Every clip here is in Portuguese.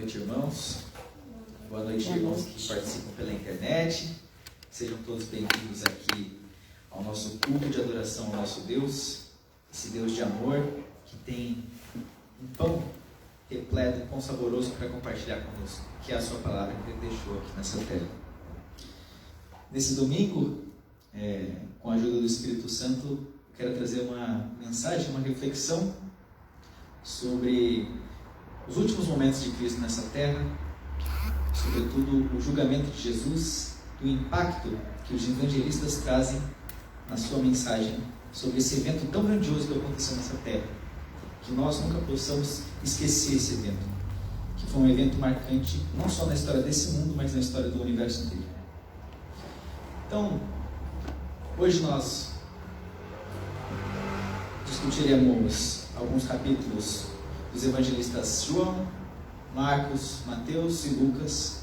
noite, irmãos. Boa noite, irmãos que participam pela internet. Sejam todos bem-vindos aqui ao nosso culto de adoração ao nosso Deus, esse Deus de amor que tem um pão repleto, um pão saboroso para compartilhar conosco, que é a sua palavra que Ele deixou aqui nessa terra. Nesse domingo, com a ajuda do Espírito Santo, eu quero trazer uma mensagem, uma reflexão sobre os últimos momentos de Cristo nessa terra, sobretudo o julgamento de Jesus e o impacto que os evangelistas trazem na sua mensagem sobre esse evento tão grandioso que aconteceu nessa terra, que nós nunca possamos esquecer esse evento, que foi um evento marcante não só na história desse mundo, mas na história do universo inteiro. Então, hoje nós discutiremos alguns capítulos dos evangelistas João, Marcos, Mateus e Lucas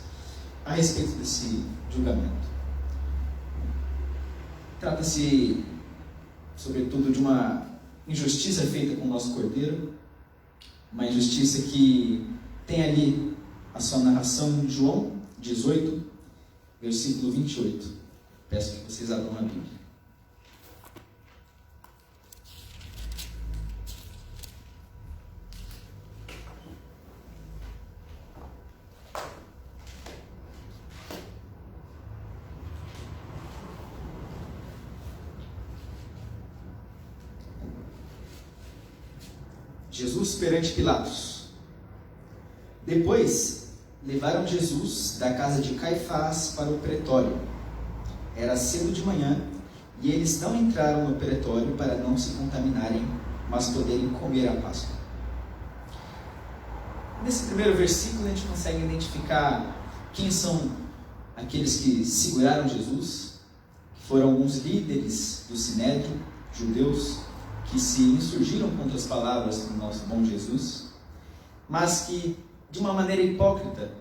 a respeito desse julgamento. Trata-se, sobretudo, de uma injustiça feita com o nosso Cordeiro, uma injustiça que tem ali a sua narração em João 18, versículo 28. Peço que vocês abram a Bíblia. Jesus perante Pilatos. Depois, levaram Jesus da casa de Caifás para o pretório. Era cedo de manhã, e eles não entraram no pretório para não se contaminarem, mas poderem comer a Páscoa. Nesse primeiro versículo, a gente consegue identificar quem são aqueles que seguraram Jesus, que foram alguns líderes do Sinédrio, judeus, que se insurgiram contra as palavras do nosso bom Jesus, mas que, de uma maneira hipócrita,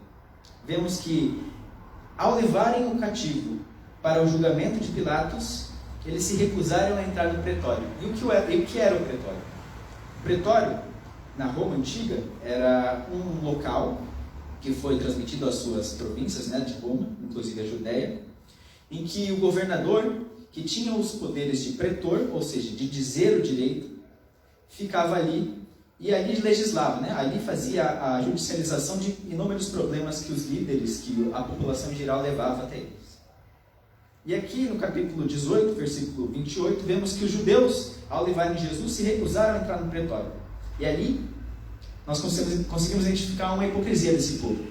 vemos que, ao levarem o cativo para o julgamento de Pilatos, eles se recusaram a entrar no pretório. E o que era o pretório? O pretório, na Roma antiga, era um local que foi transmitido às suas províncias, de Roma, inclusive a Judéia, em que o governador, que tinha os poderes de pretor, ou seja, de dizer o direito, ficava ali e ali legislava, ali fazia a judicialização de inúmeros problemas que os líderes, que a população em geral levava até eles. E aqui no capítulo 18, versículo 28, vemos que os judeus, ao levarem Jesus, se recusaram a entrar no pretório. E ali nós conseguimos identificar uma hipocrisia desse povo.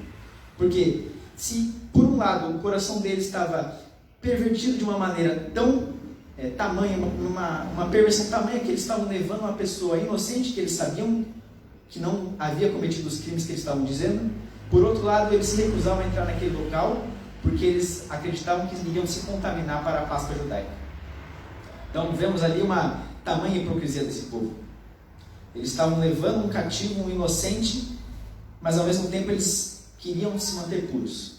Porque se, por um lado, o coração deles estava pervertido de uma maneira tão tamanha, uma perversão tamanha, que eles estavam levando uma pessoa inocente, que eles sabiam que não havia cometido os crimes que eles estavam dizendo. Por outro lado, eles se recusavam a entrar naquele local, porque eles acreditavam que iriam se contaminar para a Páscoa judaica. Então, vemos ali uma tamanha hipocrisia desse povo. Eles estavam levando um cativo, um inocente, mas ao mesmo tempo eles queriam se manter puros.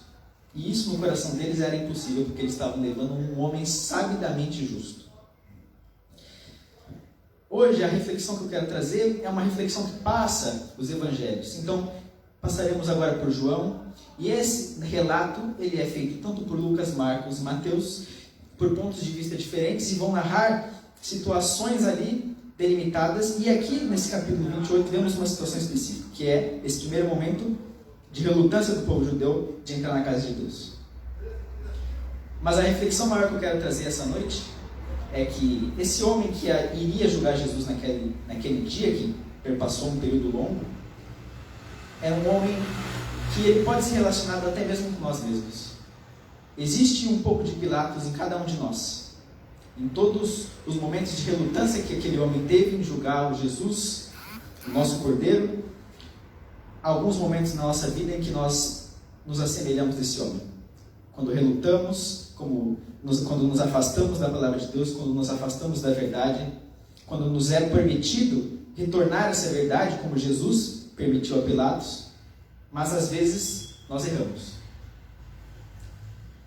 E isso no coração deles era impossível, porque eles estavam levando um homem sabidamente justo. Hoje, a reflexão que eu quero trazer é uma reflexão que passa os evangelhos. Então, passaremos agora por João, e esse relato ele é feito tanto por Lucas, Marcos e Mateus, por pontos de vista diferentes, e vão narrar situações ali delimitadas. E aqui, nesse capítulo 28, vemos uma situação específica, que é esse primeiro momento de relutância do povo judeu de entrar na casa de Deus. Mas a reflexão maior que eu quero trazer essa noite é que esse homem que iria julgar Jesus naquele dia, que perpassou um período longo, é um homem que ele pode ser relacionado até mesmo com nós mesmos. Existe um pouco de Pilatos em cada um de nós. Em todos os momentos de relutância que aquele homem teve em julgar o Jesus, o nosso Cordeiro, alguns momentos na nossa vida em que nós nos assemelhamos desse homem. Quando relutamos, quando nos afastamos da palavra de Deus, quando nos afastamos da verdade, quando nos é permitido retornar essa verdade, como Jesus permitiu a Pilatos, mas às vezes nós erramos.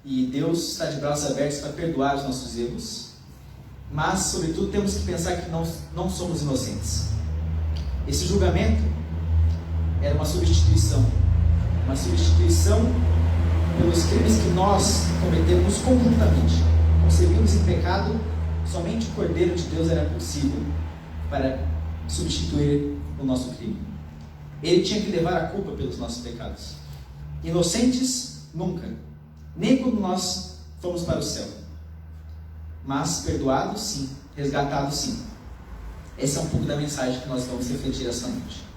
E Deus está de braços abertos para perdoar os nossos erros, mas, sobretudo, temos que pensar que não somos inocentes. Esse julgamento era uma substituição uma substituição pelos crimes que nós cometemos conjuntamente. Concebemos em pecado, somente o Cordeiro de Deus era possível para substituir o nosso crime. Ele tinha que levar a culpa pelos nossos pecados. Inocentes, nunca. Nem quando nós fomos para o céu. Mas perdoados, sim. Resgatados, sim. Essa é um pouco da mensagem que nós vamos refletir esta noite.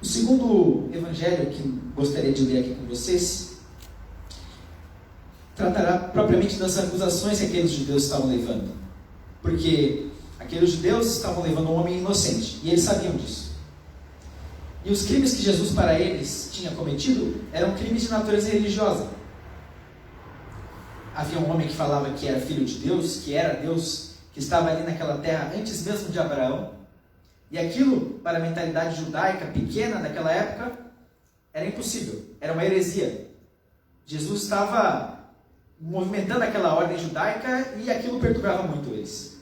O segundo evangelho que gostaria de ler aqui com vocês tratará propriamente das acusações que aqueles judeus estavam levando. Porque aqueles judeus estavam levando um homem inocente, e eles sabiam disso. E os crimes que Jesus para eles tinha cometido eram crimes de natureza religiosa. Havia um homem que falava que era filho de Deus, que era Deus, que estava ali naquela terra antes mesmo de Abraão. E aquilo, para a mentalidade judaica pequena daquela época, era impossível, era uma heresia. Jesus estava movimentando aquela ordem judaica e aquilo perturbava muito eles.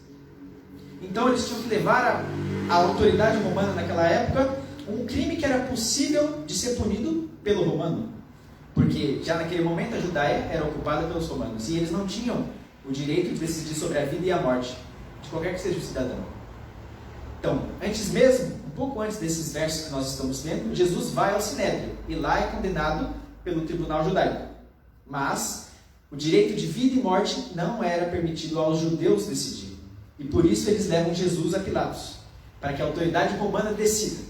Então eles tinham que levar a autoridade romana naquela época um crime que era possível de ser punido pelo romano. Porque já naquele momento a Judaia era ocupada pelos romanos e eles não tinham o direito de decidir sobre a vida e a morte de qualquer que seja o cidadão. Então, antes mesmo, um pouco antes desses versos que nós estamos lendo, Jesus vai ao Sinédrio e lá é condenado pelo tribunal judaico. Mas o direito de vida e morte não era permitido aos judeus decidir. E por isso eles levam Jesus a Pilatos, para que a autoridade romana decida.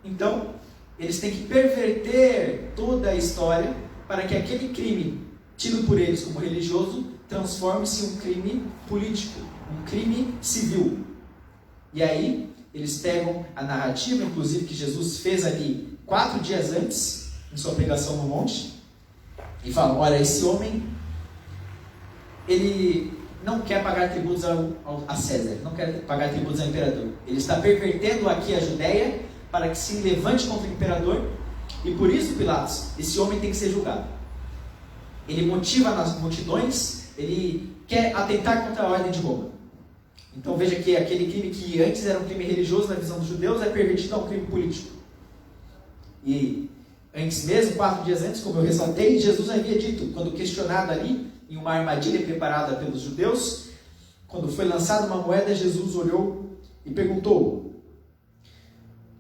Então, eles têm que perverter toda a história para que aquele crime, tido por eles como religioso, transforme-se em um crime político, um crime civil. E aí, eles pegam a narrativa, inclusive, que Jesus fez ali 4 dias antes, em sua pregação no monte, e falam: olha, esse homem, ele não quer pagar tributos a César, não quer pagar tributos ao imperador. Ele está pervertendo aqui a Judéia para que se levante contra o imperador, e por isso, Pilatos, esse homem tem que ser julgado. Ele motiva nas multidões, ele quer atentar contra a ordem de Roma. Então veja que aquele crime que antes era um crime religioso na visão dos judeus é pervertido a um crime político. E antes mesmo, 4 dias antes, como eu ressaltei, Jesus havia dito, quando questionado ali, em uma armadilha preparada pelos judeus, quando foi lançada uma moeda, Jesus olhou e perguntou: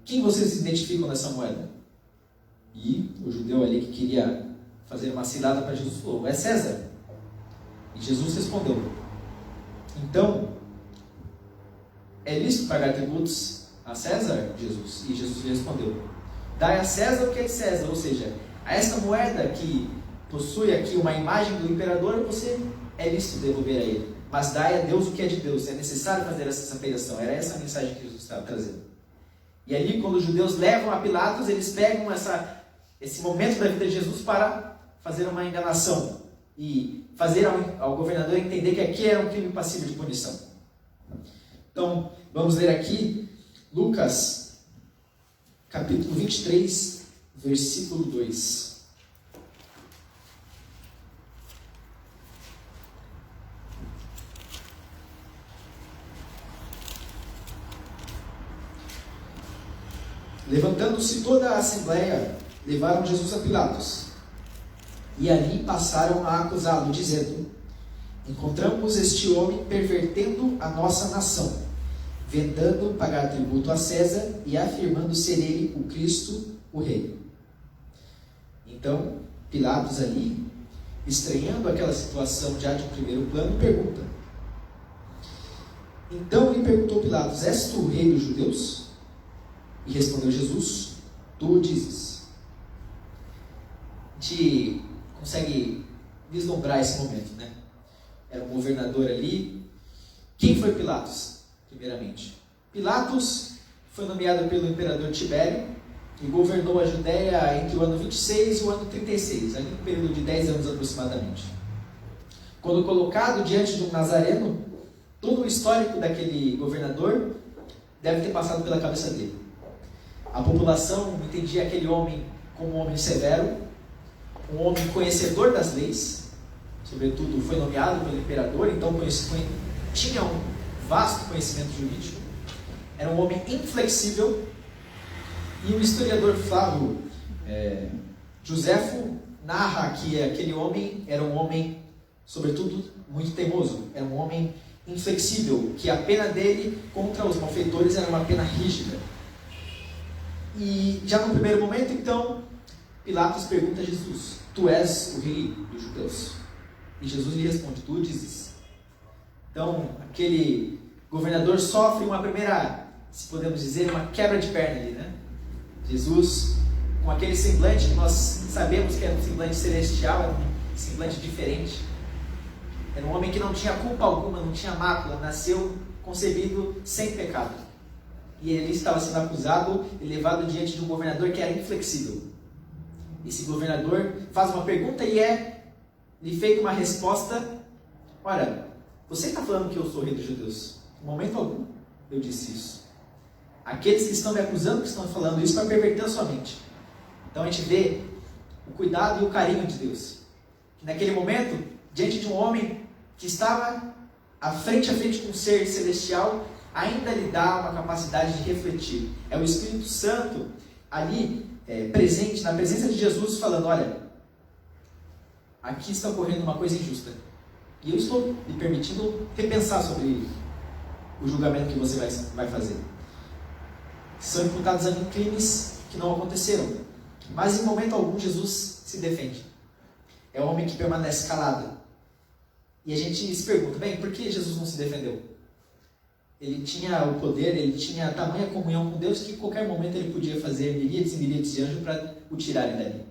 quem vocês identificam nessa moeda? E o judeu ali que queria fazer uma cilada para Jesus falou: é César. E Jesus respondeu: então, é lícito pagar tributos a César, Jesus? E Jesus respondeu: dai a César o que é de César. Ou seja, a esta moeda que possui aqui uma imagem do imperador, você é lícito devolver a ele. Mas dai a Deus o que é de Deus. É necessário fazer essa separação. Era essa a mensagem que Jesus estava trazendo. E ali, quando os judeus levam a Pilatos, eles pegam esse momento da vida de Jesus para fazer uma enganação e fazer ao governador entender que aqui era um crime passível de punição. Então, vamos ler aqui Lucas, capítulo 23, versículo 2. Levantando-se toda a assembleia, levaram Jesus a Pilatos. E ali passaram a acusá-lo, dizendo: encontramos este homem pervertendo a nossa nação, vendando pagar tributo a César e afirmando ser ele o Cristo, o Rei. Então, Pilatos ali, estranhando aquela situação já de um primeiro plano, pergunta. Então lhe perguntou Pilatos: és tu o rei dos judeus? E respondeu Jesus: tu o dizes. A gente consegue vislumbrar esse momento, né? Era um governador ali. Quem foi Pilatos? Primeiramente, Pilatos foi nomeado pelo imperador Tibério e governou a Judéia entre o ano 26 e o ano 36, ali um período de 10 anos aproximadamente. Quando colocado diante de um nazareno, todo o histórico daquele governador deve ter passado pela cabeça dele. A população entendia aquele homem como um homem severo, um homem conhecedor das leis, sobretudo foi nomeado pelo imperador, então tinha um vasto conhecimento jurídico, era um homem inflexível, e o historiador Flávio Joséfo narra que aquele homem era um homem, sobretudo, muito teimoso. Era um homem inflexível, que a pena dele contra os malfeitores era uma pena rígida. E já no primeiro momento, então, Pilatos pergunta a Jesus: tu és o rei dos judeus? E Jesus lhe responde: tu o dizes. Então, aquele governador sofre uma primeira, se podemos dizer, uma quebra de perna ali, né? Jesus, com aquele semblante que nós sabemos que era um semblante celestial, era um semblante diferente. Era um homem que não tinha culpa alguma, não tinha mácula, nasceu concebido sem pecado. E ele estava sendo acusado e levado diante de um governador que era inflexível. Esse governador faz uma pergunta e lhe feita uma resposta: ora, você está falando que eu sou rei dos judeus? Em momento algum eu disse isso. Aqueles que estão me acusando, que estão falando isso, para perverter a sua mente. Então a gente vê o cuidado e o carinho de Deus. Que naquele momento, diante de um homem que estava a frente com um ser celestial, ainda lhe dá uma capacidade de refletir. É o Espírito Santo ali presente, na presença de Jesus, falando: olha, aqui está ocorrendo uma coisa injusta. E eu estou lhe permitindo repensar sobre o julgamento que você vai fazer. São imputados a mim crimes que não aconteceram. Mas em momento algum Jesus se defende. É um homem que permanece calado. E a gente se pergunta: bem, por que Jesus não se defendeu? Ele tinha o poder, ele tinha tamanha comunhão com Deus que em qualquer momento ele podia fazer miríades e miríades de anjos para o tirarem dali.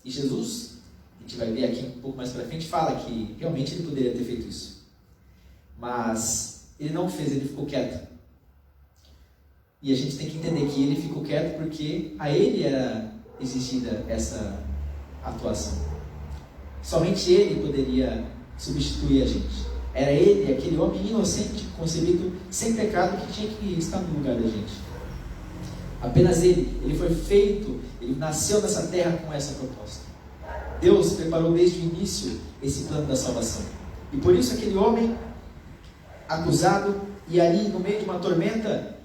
E Jesus, a gente vai ver aqui um pouco mais para frente, fala que realmente ele poderia ter feito isso. Mas ele não fez, ele ficou quieto. E a gente tem que entender que ele ficou quieto porque a ele era exigida essa atuação. Somente ele poderia substituir a gente. Era ele, aquele homem inocente, concebido sem pecado, que tinha que estar no lugar da gente. Apenas ele foi feito, ele nasceu nessa terra com essa proposta. Deus preparou desde o início esse plano da salvação. E por isso aquele homem acusado, e ali no meio de uma tormenta,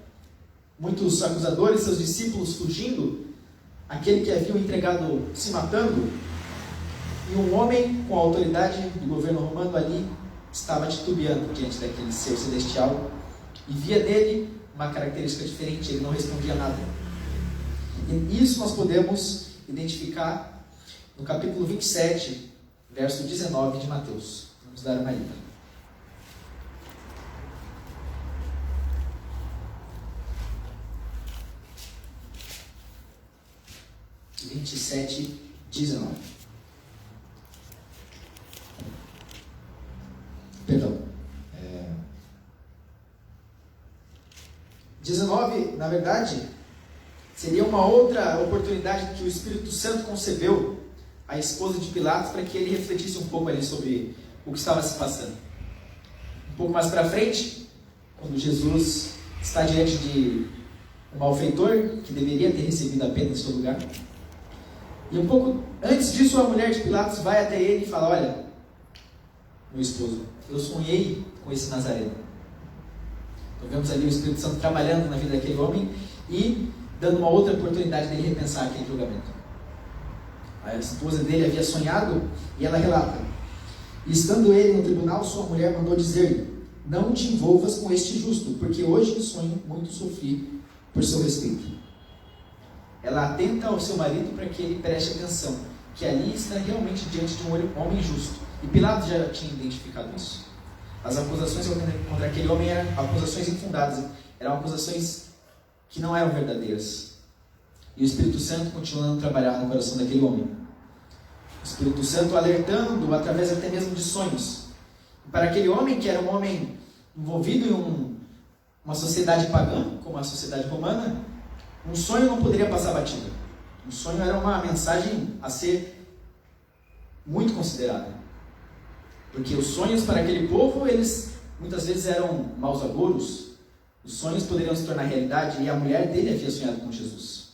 muitos acusadores, seus discípulos fugindo, aquele que havia o entregado se matando, e um homem com a autoridade do governo romano ali estava titubeando diante daquele ser celestial e via nele uma característica diferente, ele não respondia nada. E isso nós podemos identificar no capítulo 27, verso 19 de Mateus. Vamos dar uma lida. Perdão. 19, na verdade, seria uma outra oportunidade que o Espírito Santo concebeu à esposa de Pilatos para que ele refletisse um pouco ali sobre o que estava se passando. Um pouco mais para frente, quando Jesus está diante de um malfeitor que deveria ter recebido a pena em seu lugar. E um pouco antes disso, a mulher de Pilatos vai até ele e fala: olha, meu esposo, eu sonhei com esse Nazareno. Então vemos ali o Espírito Santo trabalhando na vida daquele homem e dando uma outra oportunidade dele repensar aquele julgamento. A esposa dele havia sonhado e ela relata: e estando ele no tribunal, sua mulher mandou dizer-lhe: não te envolvas com este justo, porque hoje em sonho muito sofri por seu respeito. Ela atenta ao seu marido para que ele preste atenção, que ali está realmente diante de um homem justo. E Pilatos já tinha identificado isso. As acusações contra aquele homem eram acusações infundadas, eram acusações que não eram verdadeiras. E o Espírito Santo continuando a trabalhar no coração daquele homem. O Espírito Santo alertando através até mesmo de sonhos. E para aquele homem, que era um homem envolvido em uma sociedade pagã, como a sociedade romana, um sonho não poderia passar batido. Um sonho era uma mensagem a ser muito considerada. Porque os sonhos para aquele povo, eles muitas vezes eram maus agouros. Os sonhos poderiam se tornar realidade, e a mulher dele havia sonhado com Jesus.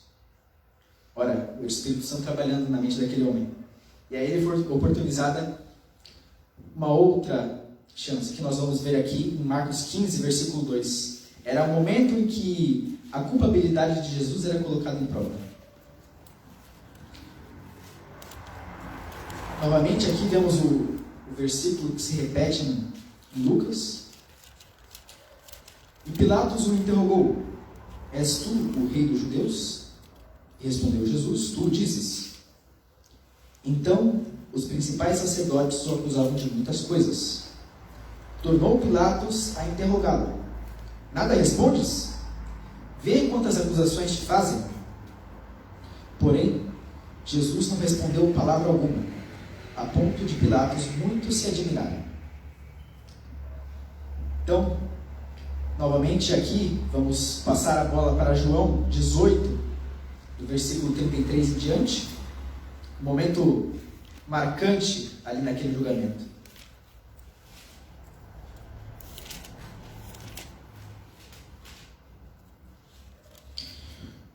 Ora, o Espírito Santo trabalhando na mente daquele homem. E aí ele foi oportunizada uma outra chance, que nós vamos ver aqui em Marcos 15, versículo 2. Era o momento em que a culpabilidade de Jesus era colocada em prova. Novamente aqui vemos o versículo que se repete em Lucas. E Pilatos o interrogou: és tu o rei dos judeus? E respondeu Jesus: tu dizes. Então os principais sacerdotes o acusavam de muitas coisas. Tornou Pilatos a interrogá-lo: nada respondes? Vê quantas acusações te fazem. Porém, Jesus não respondeu palavra alguma, a ponto de Pilatos muito se admirarem. Então, novamente aqui, vamos passar a bola para João 18, do versículo 33 em diante. Um momento marcante ali naquele julgamento.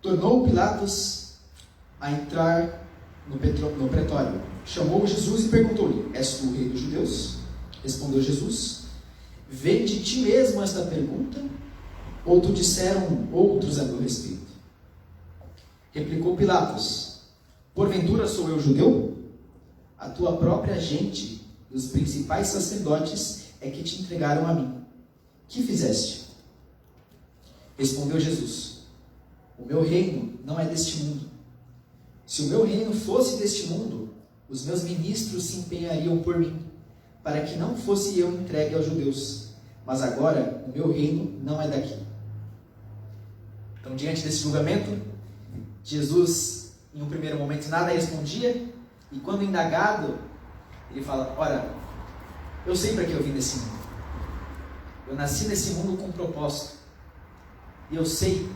Tornou Pilatos a entrar no pretório. Chamou Jesus e perguntou-lhe: és tu o rei dos judeus? Respondeu Jesus: vem de ti mesmo esta pergunta, ou te disseram outros a meu respeito? Replicou Pilatos: porventura sou eu judeu? A tua própria gente e os principais sacerdotes é que te entregaram a mim. Que fizeste? Respondeu Jesus: o meu reino não é deste mundo. Se o meu reino fosse deste mundo, os meus ministros se empenhariam por mim, para que não fosse eu entregue aos judeus. Mas agora o meu reino não é daqui. Então, diante desse julgamento, Jesus, em um primeiro momento, nada respondia, e quando indagado, ele fala: ora, eu sei para que eu vim nesse mundo. Eu nasci nesse mundo com um propósito. E eu sei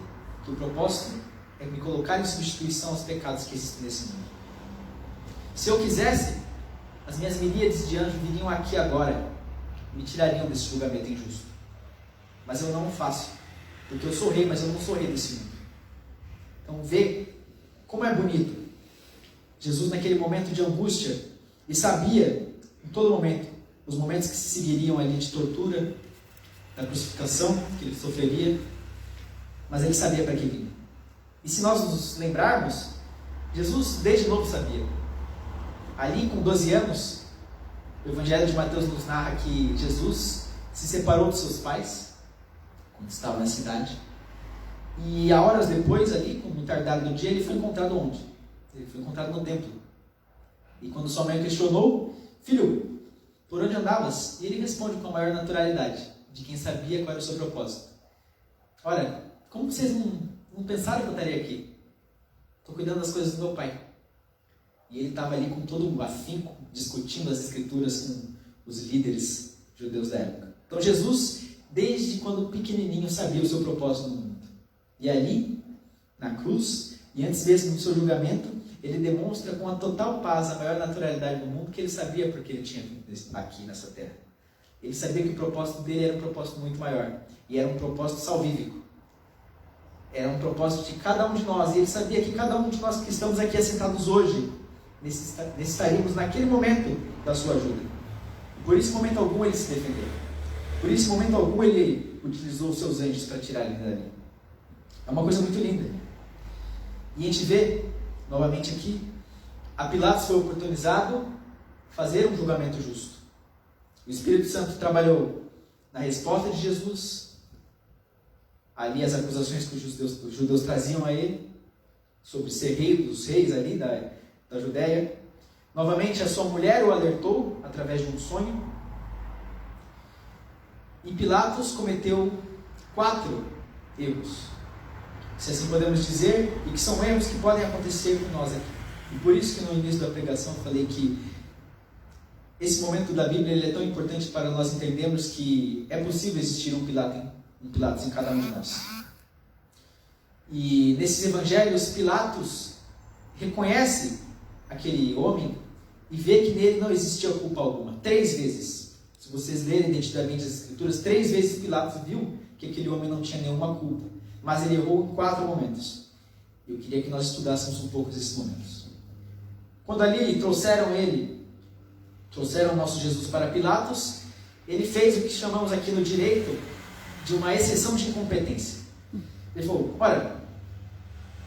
que o propósito é me colocar em substituição aos pecados que existem nesse mundo. Se eu quisesse, as minhas miríades de anjos viriam aqui agora, me tirariam desse julgamento injusto. Mas eu não o faço, porque eu sou rei, mas eu não sou rei desse mundo. Então vê como é bonito. Jesus, naquele momento de angústia, e sabia, em todo momento, os momentos que se seguiriam ali de tortura, da crucificação que ele sofreria, mas ele sabia para que vinha. E se nós nos lembrarmos, Jesus desde novo sabia. Ali com 12 anos, o Evangelho de Mateus nos narra que Jesus se separou dos seus pais, quando estava na cidade, e a horas depois, ali, com o tardar do dia, ele foi encontrado onde? Ele foi encontrado no templo. E quando sua mãe questionou: filho, por onde andavas? E ele responde com a maior naturalidade, de quem sabia qual era o seu propósito: olha, como vocês não pensaram que eu estaria aqui? Estou cuidando das coisas do meu pai. E ele estava ali com todo o afinco, discutindo as escrituras com os líderes judeus da época. Então Jesus, desde quando pequenininho, sabia o seu propósito no mundo. E ali, na cruz, e antes mesmo do seu julgamento, ele demonstra com a total paz, a maior naturalidade do mundo, que ele sabia porque ele tinha vindo aqui nessa terra. Ele sabia que o propósito dele era um propósito muito maior. E era um propósito salvífico. Era um propósito de cada um de nós. E ele sabia que cada um de nós que estamos aqui assentados hoje, necessitaríamos naquele momento da sua ajuda. Por isso, em momento algum, ele se defendeu. Por isso, em momento algum, ele utilizou os seus anjos para tirar ele dali. É uma coisa muito linda. E a gente vê, novamente aqui, a Pilatos foi oportunizado fazer um julgamento justo. O Espírito Santo trabalhou na resposta de Jesus, ali as acusações que os judeus traziam a ele, sobre ser rei dos reis ali da Judéia. Novamente a sua mulher o alertou, através de um sonho. E Pilatos cometeu 4 erros, se assim podemos dizer, e que são erros que podem acontecer com nós aqui. E por isso que no início da pregação eu falei que esse momento da Bíblia ele é tão importante para nós entendermos que é possível existir um Pilatos em cada um de nós. E nesses evangelhos, Pilatos reconhece aquele homem e vê que nele não existia culpa alguma. 3 vezes. Se vocês lerem detidamente as Escrituras, 3 vezes Pilatos viu que aquele homem não tinha nenhuma culpa. Mas ele errou em 4 momentos. Eu queria que nós estudássemos um pouco desses momentos. Quando ali trouxeram o nosso Jesus para Pilatos, ele fez o que chamamos aqui no direito de uma exceção de incompetência. Ele falou: olha,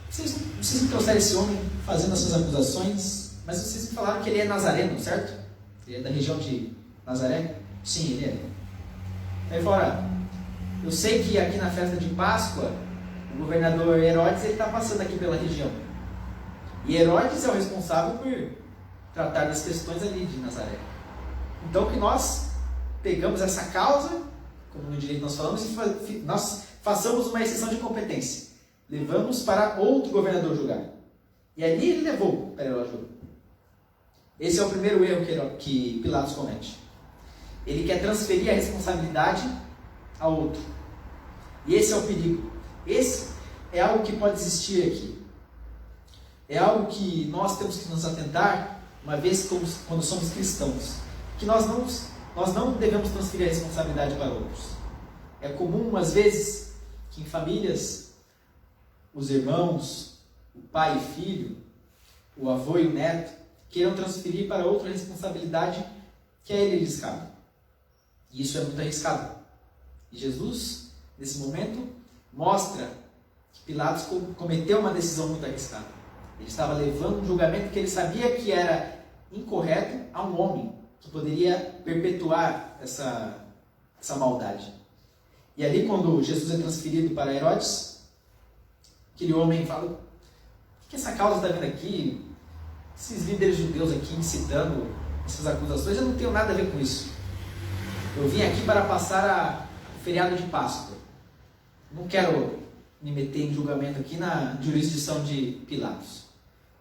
vocês me trouxeram esse homem fazendo essas acusações, mas vocês me falaram que ele é nazareno, certo? Ele é da região de Nazaré? Sim, ele é. Aí fora, eu sei que aqui na festa de Páscoa, o governador Herodes está passando aqui pela região. E Herodes é o responsável por tratar das questões ali de Nazaré. Então que nós pegamos essa causa, como no direito nós falamos, e nós façamos uma exceção de competência. Levamos para outro governador julgar. E ali ele levou para Herodes julgar. Esse é o primeiro erro que Pilatos comete. Ele quer transferir a responsabilidade a outro. E esse é o perigo. Esse é algo que pode existir aqui. É algo que nós temos que nos atentar, uma vez quando somos cristãos. Que nós não devemos transferir a responsabilidade para outros. É comum, às vezes, que em famílias, os irmãos, o pai e filho, o avô e o neto, queiram transferir para outra responsabilidade que a ele lhes cabe. E isso é muito arriscado. E Jesus, nesse momento, mostra que Pilatos cometeu uma decisão muito arriscada. Ele estava levando um julgamento que ele sabia que era incorreto a um homem que poderia perpetuar essa maldade. E ali, quando Jesus é transferido para Herodes, aquele homem fala: por que essa causa está vindo aqui? Esses líderes judeus aqui incitando essas acusações, eu não tenho nada a ver com isso. Eu vim aqui para passar o feriado de Páscoa. Não quero me meter em julgamento aqui na jurisdição de Pilatos.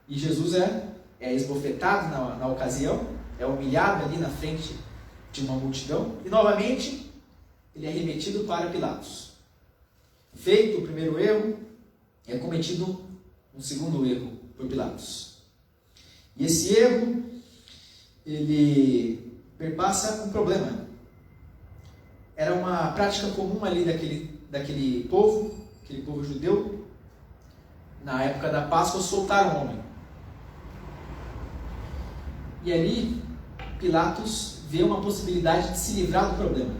E Jesus é esbofetado na ocasião, é humilhado ali na frente de uma multidão, e novamente ele é remetido para Pilatos. Feito o primeiro erro, é cometido um segundo erro por Pilatos. E esse erro, ele perpassa um problema. Era uma prática comum ali daquele povo, aquele povo judeu, na época da Páscoa, soltar um homem. E ali, Pilatos vê uma possibilidade de se livrar do problema.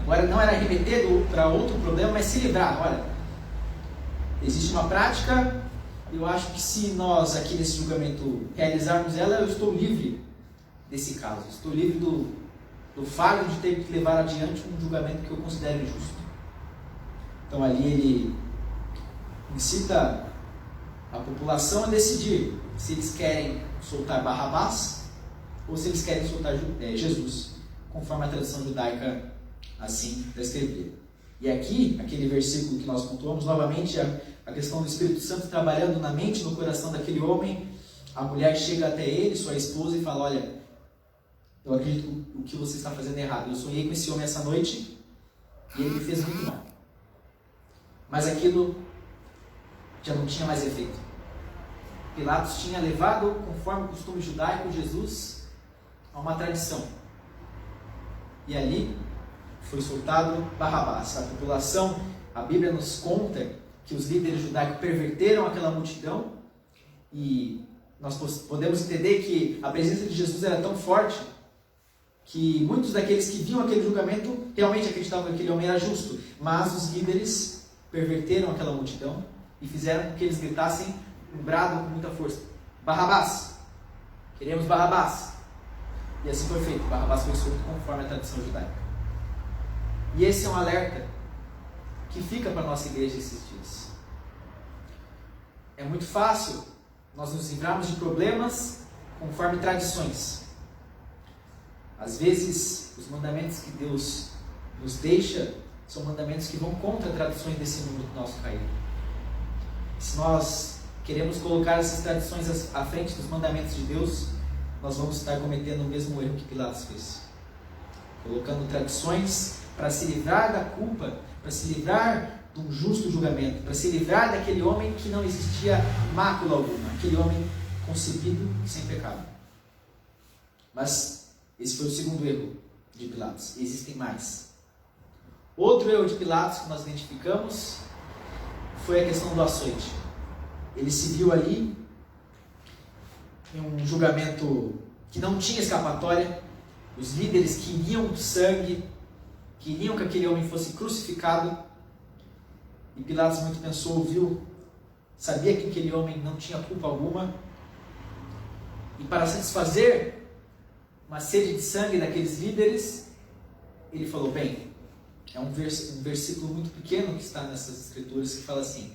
Agora, não era remeter para outro problema, mas se livrar. Olha, existe uma prática, eu acho que se nós aqui nesse julgamento realizarmos ela, eu estou livre desse caso. Estou livre do fardo de ter que levar adiante um julgamento que eu considero injusto. Então ali ele incita a população a decidir se eles querem soltar Barrabás ou se eles querem soltar Jesus, conforme a tradição judaica assim descrevia. E aqui, aquele versículo que nós pontuamos, novamente a questão do Espírito Santo trabalhando na mente e no coração daquele homem, a mulher chega até ele, sua esposa, e fala: olha, eu acredito que o que você está fazendo é errado. Eu sonhei com esse homem essa noite e ele me fez muito mal. Mas aquilo já não tinha mais efeito. Pilatos tinha levado, conforme o costume judaico, Jesus a uma tradição. E ali foi soltado Barrabás. A população, a Bíblia nos conta que os líderes judaicos perverteram aquela multidão, e nós podemos entender que a presença de Jesus era tão forte que muitos daqueles que viam aquele julgamento realmente acreditavam que aquele homem era justo, mas os líderes perverteram aquela multidão e fizeram com que eles gritassem um brado com muita força: Barrabás! Queremos Barrabás! E assim foi feito. Barrabás foi solto conforme a tradição judaica. E esse é um alerta que fica para a nossa igreja esses dias. É muito fácil nós nos livrarmos de problemas conforme tradições. Às vezes, os mandamentos que Deus nos deixa são mandamentos que vão contra tradições desse mundo nosso caído. Se nós queremos colocar essas tradições à frente dos mandamentos de Deus, nós vamos estar cometendo o mesmo erro que Pilatos fez. Colocando tradições para se livrar da culpa, para se livrar de um justo julgamento, para se livrar daquele homem que não existia mácula alguma, aquele homem concebido sem pecado. Mas esse foi o segundo erro de Pilatos. Existem mais. Outro erro de Pilatos que nós identificamos foi a questão do açoite. Ele se viu ali em um julgamento que não tinha escapatória. Os líderes queriam sangue, queriam que aquele homem fosse crucificado. E Pilatos muito pensou, viu, sabia que aquele homem não tinha culpa alguma. E para satisfazer uma sede de sangue daqueles líderes, ele falou, bem, é um versículo muito pequeno que está nessas escrituras que fala assim,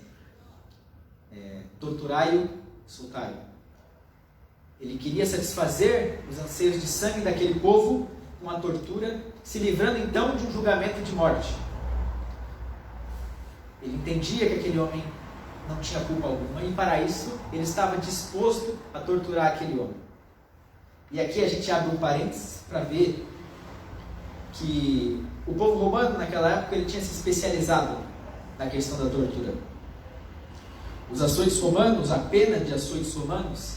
torturai-o, soltai-o. Ele queria satisfazer os anseios de sangue daquele povo com a tortura, se livrando então de um julgamento de morte. Ele entendia que aquele homem não tinha culpa alguma e para isso ele estava disposto a torturar aquele homem. E aqui a gente abre um parênteses para ver que o povo romano naquela época ele tinha se especializado na questão da tortura. Os açoites romanos, a pena de açoites romanos,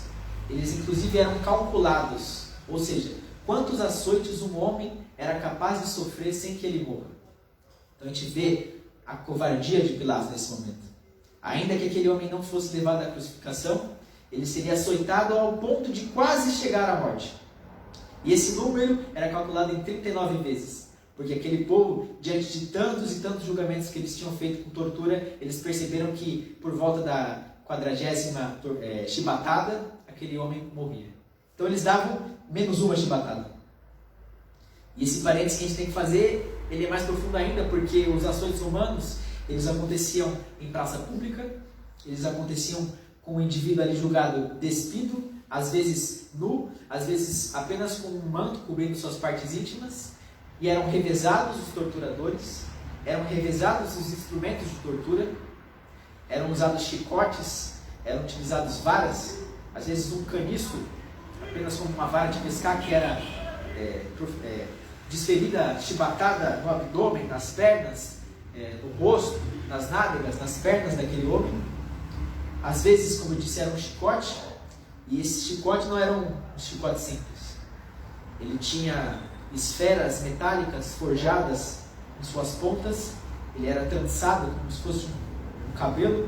eles inclusive eram calculados, ou seja, quantos açoites um homem era capaz de sofrer sem que ele morra. Então a gente vê a covardia de Pilatos nesse momento. Ainda que aquele homem não fosse levado à crucificação, ele seria açoitado ao ponto de quase chegar à morte. E esse número era calculado em 39 vezes, porque aquele povo, diante de tantos e tantos julgamentos que eles tinham feito com tortura, eles perceberam que por volta da 40ª chibatada, aquele homem morria. Então eles davam menos uma chibatada. E esse parênteses que a gente tem que fazer, ele é mais profundo ainda, porque os açoites romanos, eles aconteciam em praça pública, eles aconteciam com o indivíduo ali julgado despido, às vezes nu, às vezes apenas com um manto cobrindo suas partes íntimas, e eram revezados os torturadores, eram revezados os instrumentos de tortura, eram usados chicotes, eram utilizados varas, às vezes um caniço, apenas como uma vara de pescar que era desferida, chibatada no abdômen, nas pernas, no rosto, nas nádegas, nas pernas daquele homem. Às vezes, como eu disse, era um chicote, e esse chicote não era um chicote simples. Ele tinha esferas metálicas forjadas em suas pontas, ele era trançado como se fosse um cabelo,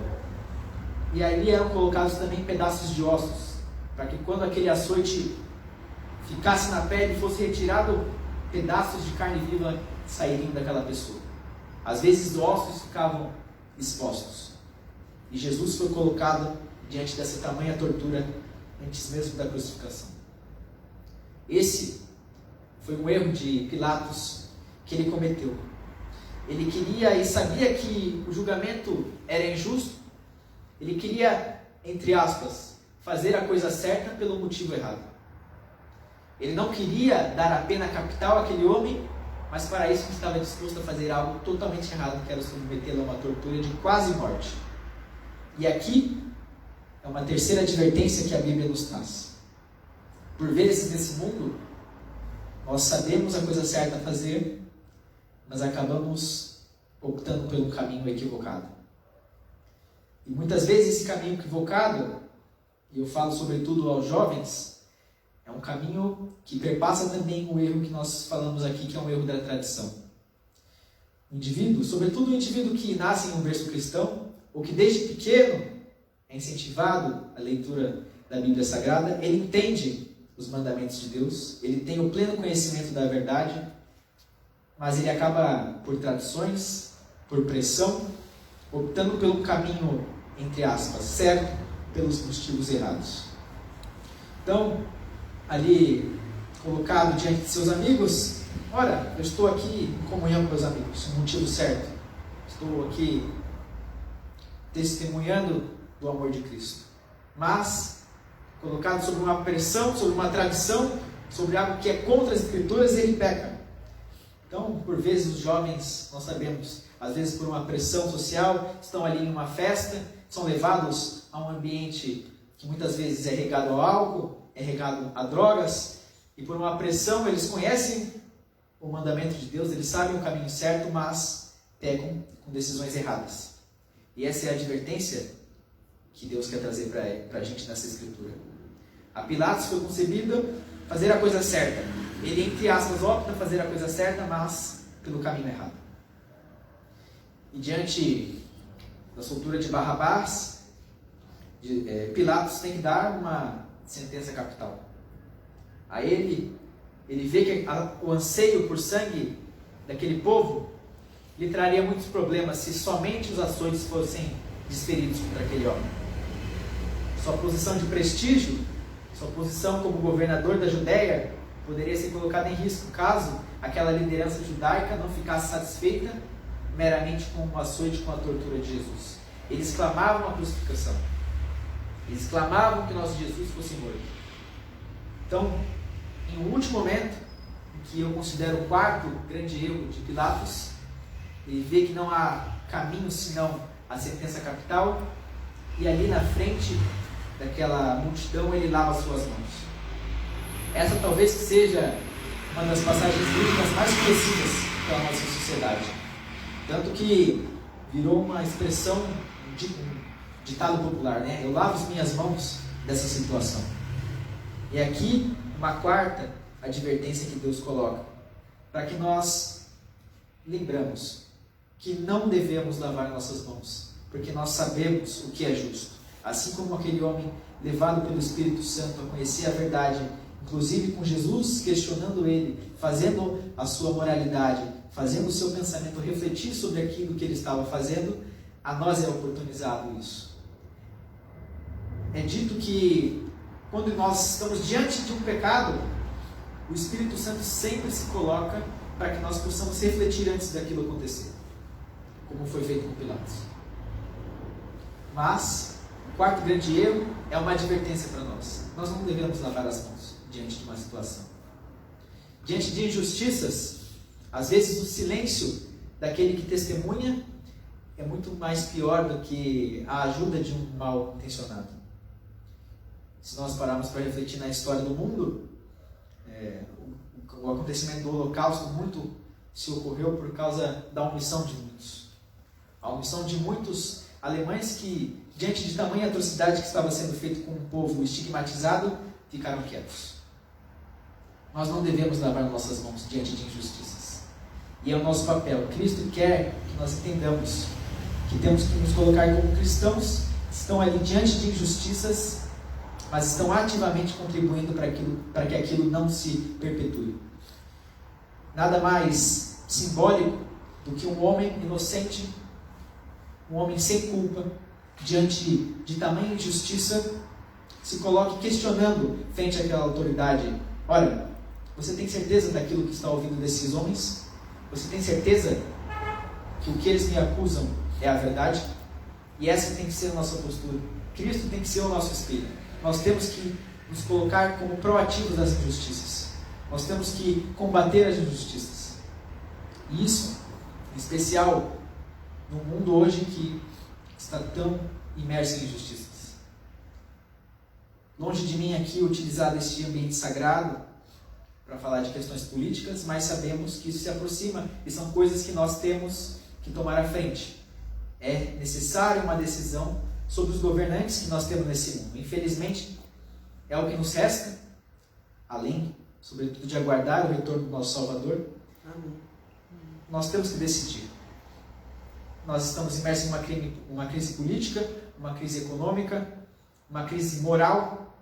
e ali eram colocados também pedaços de ossos, para que quando aquele açoite ficasse na pele e fosse retirado, pedaços de carne viva sairiam daquela pessoa. Às vezes ossos ficavam expostos. E Jesus foi colocado diante dessa tamanha tortura antes mesmo da crucificação. Esse foi um erro de Pilatos que ele cometeu. Ele queria e sabia que o julgamento era injusto. Ele queria, entre aspas, fazer a coisa certa pelo motivo errado. Ele não queria dar a pena capital àquele homem, mas para isso ele estava disposto a fazer algo totalmente errado, que era submetê-lo a uma tortura de quase morte. E aqui é uma terceira advertência que a Bíblia nos traz. Por vezes nesse mundo, nós sabemos a coisa certa a fazer, mas acabamos optando pelo caminho equivocado. E muitas vezes esse caminho equivocado, e eu falo sobretudo aos jovens, é um caminho que perpassa também o erro que nós falamos aqui, que é um erro da tradição. O indivíduo, sobretudo o indivíduo que nasce em um berço cristão, ou que desde pequeno é incentivado à leitura da Bíblia Sagrada, ele entende os mandamentos de Deus, ele tem o pleno conhecimento da verdade, mas ele acaba por tradições, por pressão, optando pelo caminho, entre aspas, certo, pelos motivos errados. Então, ali colocado diante de seus amigos, ora, eu estou aqui em comunhão com meus amigos, o motivo certo, estou aqui testemunhando do amor de Cristo, mas colocado sobre uma pressão, sobre uma tradição, sobre algo que é contra as Escrituras, ele peca. Então, por vezes os jovens, nós sabemos, às vezes por uma pressão social, estão ali em uma festa, são levados a um ambiente que muitas vezes é regado ao álcool, é regado a drogas, e por uma pressão eles conhecem o mandamento de Deus, eles sabem o caminho certo, mas pecam com decisões erradas. E essa é a advertência que Deus quer trazer para a gente nessa escritura. A Pilatos foi concebido fazer a coisa certa. Ele, entre aspas, opta fazer a coisa certa, mas pelo caminho errado. E diante da soltura de Barrabás, Pilatos tem que dar uma sentença capital. A ele vê que o anseio por sangue daquele povo lhe traria muitos problemas se somente os açoites fossem desferidos contra aquele homem. Sua posição de prestígio, Sua posição como governador da Judéia poderia ser colocada em risco caso aquela liderança judaica não ficasse satisfeita meramente com o açoite, com a tortura de Jesus. Eles clamavam a crucificação. Eles clamavam que nosso Jesus fosse morto. Então, em um último momento, em que eu considero o quarto grande erro de Pilatos, ele vê que não há caminho senão a sentença capital, e ali na frente daquela multidão ele lava as suas mãos. Essa talvez seja uma das passagens bíblicas mais conhecidas pela nossa sociedade. Tanto que virou uma expressão, um ditado popular, né? Eu lavo as minhas mãos dessa situação. E aqui, uma quarta advertência que Deus coloca, para que nós lembramos que não devemos lavar nossas mãos, porque nós sabemos o que é justo. Assim como aquele homem levado pelo Espírito Santo a conhecer a verdade, inclusive com Jesus questionando ele, fazendo a sua moralidade, fazendo o seu pensamento refletir sobre aquilo que ele estava fazendo, a nós é oportunizado isso. É dito que quando nós estamos diante de um pecado, o Espírito Santo sempre se coloca para que nós possamos refletir antes daquilo acontecer, como foi feito com Pilatos. Mas o quarto grande erro é uma advertência para nós. Nós não devemos lavar as mãos diante de uma situação. Diante de injustiças, às vezes o silêncio daquele que testemunha é muito mais pior do que a ajuda de um mal intencionado. Se nós pararmos para refletir na história do mundo, o acontecimento do Holocausto muito se ocorreu por causa da omissão de muitos. A omissão de muitos alemães que, diante de tamanha atrocidade que estava sendo feita com um povo estigmatizado, ficaram quietos. Nós não devemos lavar nossas mãos diante de injustiças. E é o nosso papel. Cristo quer que nós entendamos que temos que nos colocar como cristãos que estão ali diante de injustiças, mas estão ativamente contribuindo para que aquilo não se perpetue. Nada mais simbólico do que um homem inocente, um homem sem culpa, diante de tamanha injustiça, se coloque questionando frente àquela autoridade. Olha, você tem certeza daquilo que está ouvindo desses homens? Você tem certeza que o que eles me acusam é a verdade? E essa tem que ser a nossa postura. Cristo tem que ser o nosso espelho. Nós temos que nos colocar como proativos das injustiças. Nós temos que combater as injustiças. E isso, em especial, no mundo hoje que está tão imerso em injustiças. Longe de mim aqui utilizar este ambiente sagrado para falar de questões políticas, mas sabemos que isso se aproxima e são coisas que nós temos que tomar à frente. É necessário uma decisão sobre os governantes que nós temos nesse mundo. Infelizmente, é o que nos resta, além, sobretudo, de aguardar o retorno do nosso Salvador. Amém. Nós temos que decidir. Nós estamos imersos em uma crise política, uma crise econômica, uma crise moral,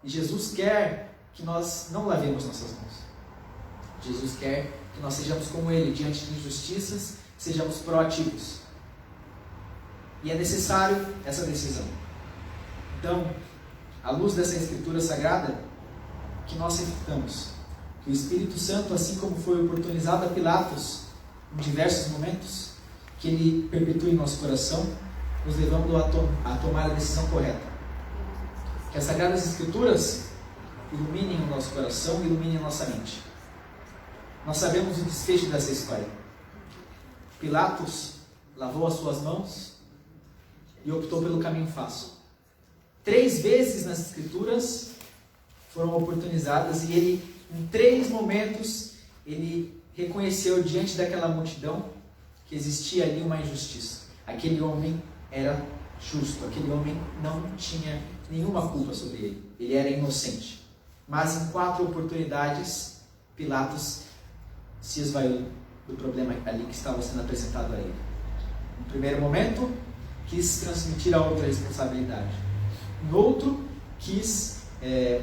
e Jesus quer que nós não lavemos nossas mãos. Jesus quer que nós sejamos como Ele, diante de injustiças, sejamos proativos. E é necessário essa decisão. Então, à luz dessa Escritura Sagrada, que nós reflitamos que o Espírito Santo, assim como foi oportunizado a Pilatos em diversos momentos, que Ele perpetue em nosso coração, nos levando a tomar a decisão correta. Que as Sagradas Escrituras iluminem o nosso coração e iluminem a nossa mente. Nós sabemos o desfecho dessa história. Pilatos lavou as suas mãos e optou pelo caminho fácil. 3 vezes nas Escrituras foram oportunizadas e ele, em 3 momentos, ele reconheceu diante daquela multidão que existia ali uma injustiça. Aquele homem era justo, aquele homem não tinha nenhuma culpa sobre ele, ele era inocente. Mas em 4 oportunidades, Pilatos se esvaiu do problema ali que estava sendo apresentado a ele. No primeiro momento, quis transmitir a outra responsabilidade. No outro, quis,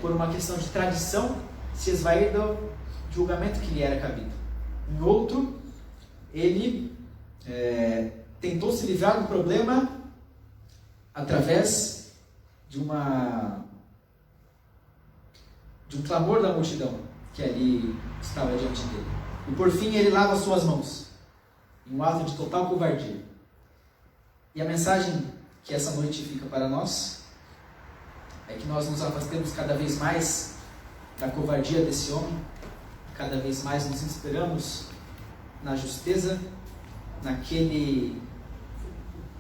por uma questão de tradição, se esvair do julgamento que lhe era cabido. Em outro, ele tentou se livrar do problema através de uma de um clamor da multidão que ali estava diante dele. E por fim ele lava suas mãos, em um ato de total covardia. E a mensagem que essa noite fica para nós é que nós nos afastemos cada vez mais da covardia desse homem, cada vez mais nos inspiramos na justeza, naquele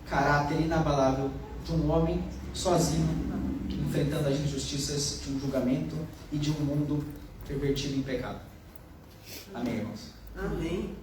caráter inabalável de um homem sozinho, enfrentando as injustiças de um julgamento e de um mundo pervertido em pecado. Amém, irmãos? Amém.